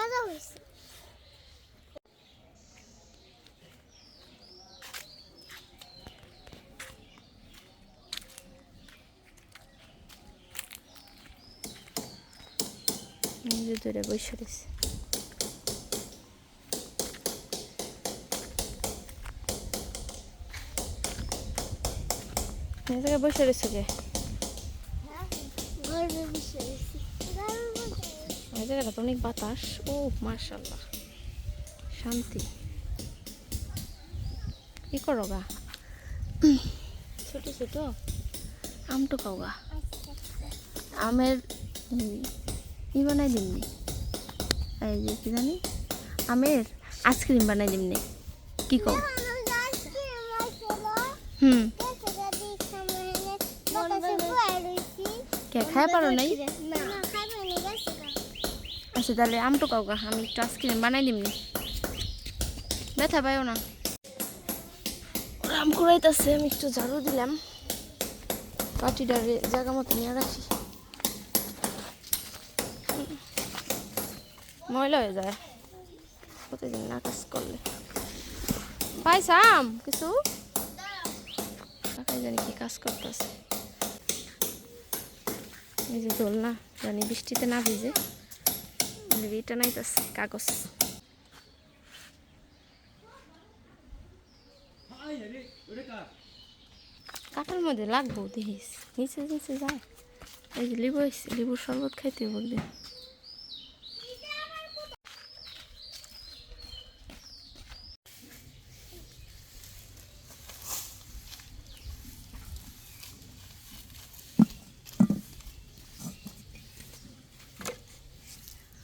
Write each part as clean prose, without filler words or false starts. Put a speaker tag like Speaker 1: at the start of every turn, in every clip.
Speaker 1: মজা হয়েছে।
Speaker 2: দূরে বসে রয়েছে। বসে রয়েছে যে জায়গাটা তো অনেক বাতাস। ও মাশাআল্লাহ, শান্তি। কি করো গা? ছোট ছোট আম তো খাও গা। আমের ই বানাই দিমনি, এই যে কি জানি আমের আইসক্রিম বানাই দিমনি। কি কও? কে খাই পারো নাই? আচ্ছা তাহলে আমটো কাও গা, আমি একটু আইসক্রিম বানাই দিমনি। ব্যথা পাইও না। আম কুড়াইতেছে, আমি একটু ঝাড়ু দিলাম, কাঠিটারে জায়গা মতো নিয়ে রাখি, ময়লা হয়ে যায় প্রতিদিন না কাজ করলে। পাইছাম কিছু জানি কি কাজ করতেছে। এই যে দোল না জানি বৃষ্টিতে না ভিজে, এটা নাইতেছে কাগজ। কাটার মধ্যে লাগবো দেখিস, নিচে নিচে যায়। এই যে লেবু, লেবুর শরবত খাইতে বলবে।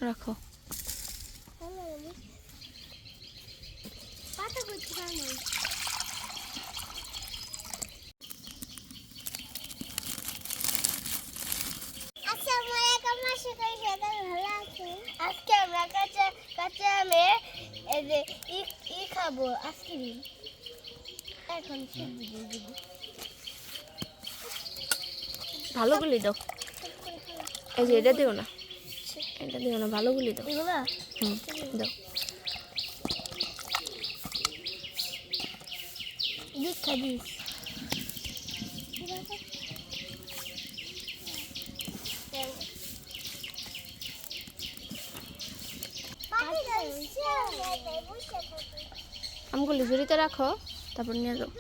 Speaker 2: রাখো।
Speaker 1: আজকে আমরা কাঁচা কাঁচা আমের ই খাবো, আইসক্রিম। এখন সবজি দিয়ে দিব।
Speaker 2: ভালো গুলি দাও। এই যে এটা দিও না, এটা দিও না, ভালো গুলি দাও। দাও।
Speaker 1: দীক্ষা দিস।
Speaker 2: আমগুলি ঝুড়িতে রাখো, তারপর নিয়ে যাও।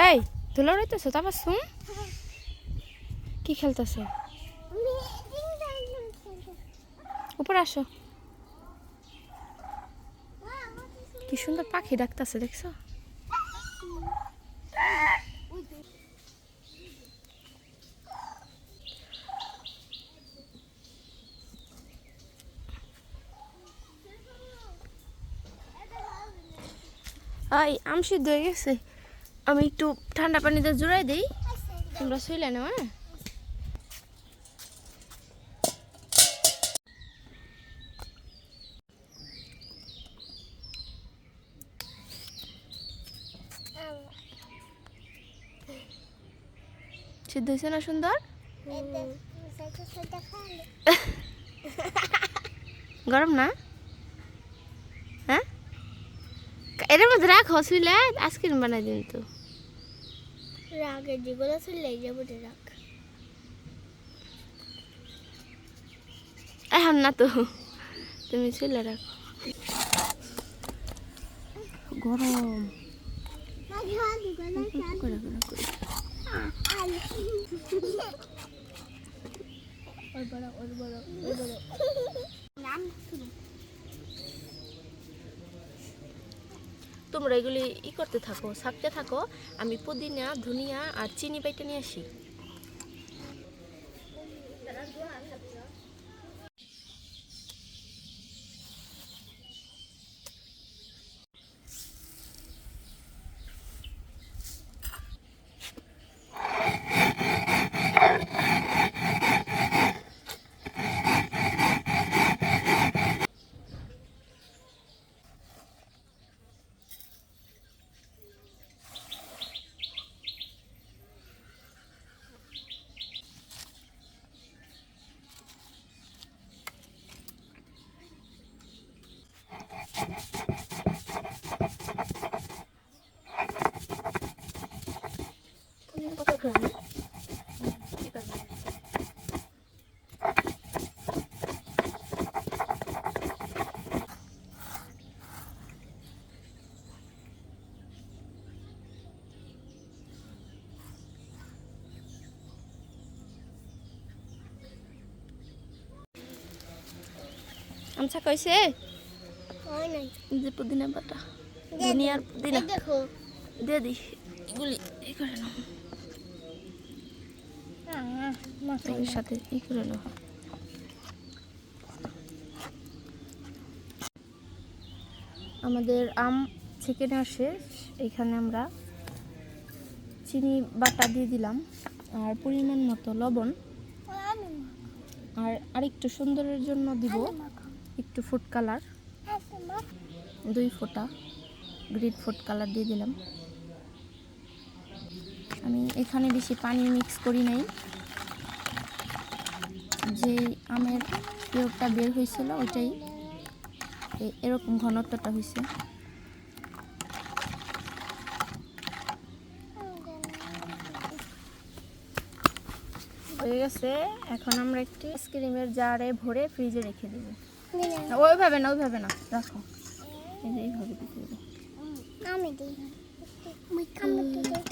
Speaker 2: এই ধুলো রইতেছো, তারপর শুন কি খেলতেছো? উপরে আসো। কি সুন্দর পাখি ডাকতেছে, দেখছো? এই আম সিদ্ধ হয়ে গেছে, আমি একটু ঠান্ডা পানিতে জুড়াই দিই, তোমরা শুইলে না। হ্যাঁ সিদ্ধ হয়েছে না সুন্দর? গরম না? হ্যাঁ এর মধ্যে রাখো, শুইলে আইসক্রিম বানাই দিন তো।
Speaker 1: রাগে যেগুলো শুইলে যাবো রাখ।
Speaker 2: এখন না তো, তুমি শুইলে রাখো। গরম তোমরা এগুলি ই করতে থাকো, ছাকতে থাকো, আমি পুদিনা ধনিয়া আর চিনি বাইটে নিয়ে আসি। আম ছাকা হয়েছে?
Speaker 1: হয় নাই।
Speaker 2: এই যে পুদিনা পাতা,
Speaker 1: দে,
Speaker 2: দুনিয়ার পুদিনা
Speaker 1: এই দেখো।
Speaker 2: দিয়ে দিই। এগুলি ই করে নাও,
Speaker 1: মাথায়
Speaker 2: এর সাথে ই করে নাও। আমাদের আম ছেঁকে নেওয়া শেষ। এখানে আমরা চিনি বাটা দিয়ে দিলাম, আর পরিমাণ মতো লবণ,
Speaker 1: আমি
Speaker 2: আর আরেকটু সুন্দরের জন্য দিব
Speaker 1: মাখা।
Speaker 2: একটু ফুড কালার,
Speaker 1: আমি মাখা।
Speaker 2: 2 ফোঁটা গ্রিন ফুড কালার দিয়ে দিলাম। আমি এখানে বেশি পানি মিক্স করি নাই, যে আমের পিওরটা বের হয়েছিল ওইটাই এরকম ঘনত্বটা হয়েছে। হয়ে গেছে। এখন আমরা একটি আইসক্রিমের জারে ভরে ফ্রিজে রেখে দেব। না, ওইভাবে না, ওইভাবে না, রাখো। এই যে এইভাবে দিতে হবে।
Speaker 1: আমি দিই।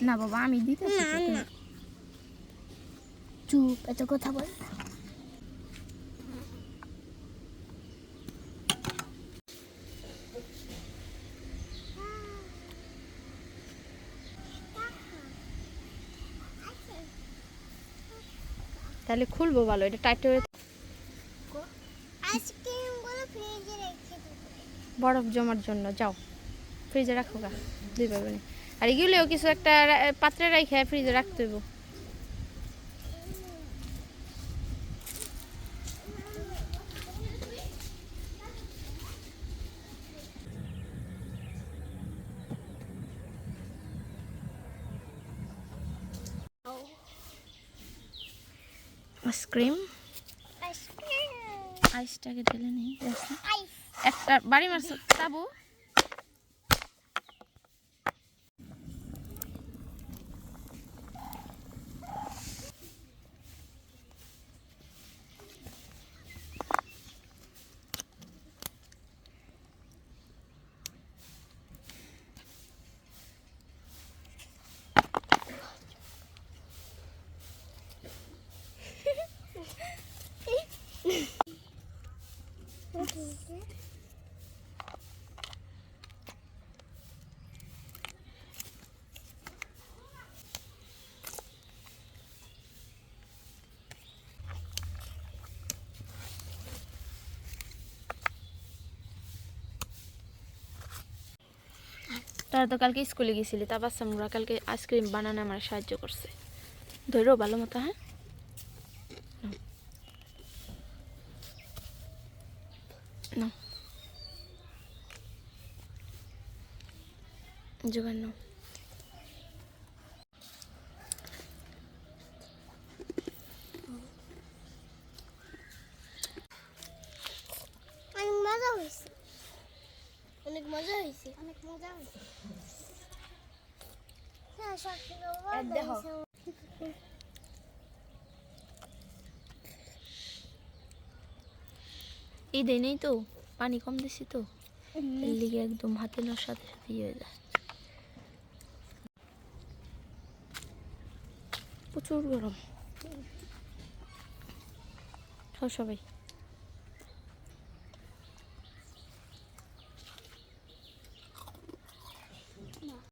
Speaker 2: না বাবা, আমি দিতেছি তো, তুমি
Speaker 1: চুপ, এত কথা বল।
Speaker 2: তাহলে খুলবো ভালো, এটা টাইট হয়ে
Speaker 1: আইসক্রিমগুলো ফ্রিজে রেখে দেবো।
Speaker 2: বরফ জমার জন্য। যাও ফ্রিজে রাখো গা, 2 পারবে না। আর এগুলোও কিছু একটা পাত্রে রাখে ফ্রিজে রাখতে হইব। Ice cream,
Speaker 1: ice cream.
Speaker 2: আইসটাকে ঢেলে নেই।
Speaker 1: আইস।
Speaker 2: একটা বাড়ি মারছ তাবু। তারা তো কালকে স্কুলে গেছিলি, তা বাচ্চা আমরা কালকে আইসক্রিম বানানো আমার সাহায্য করছে। ধরো ভালো মতো, হ্যাঁ নাও, জোগাড় নাও।
Speaker 1: অনেক মজা হয়েছে। অনেক মজা হয়েছে। অনেক মজা হয়েছে। হ্যাঁ, সব দেখো।
Speaker 2: এই দেয় নেই তো, পানি কম দিছি তো, এর লিগে একদম হাতে নেওয়ার সাথে সাথে ইয়ে হয়ে যায়। প্রচুর গরম। খাও সবাই।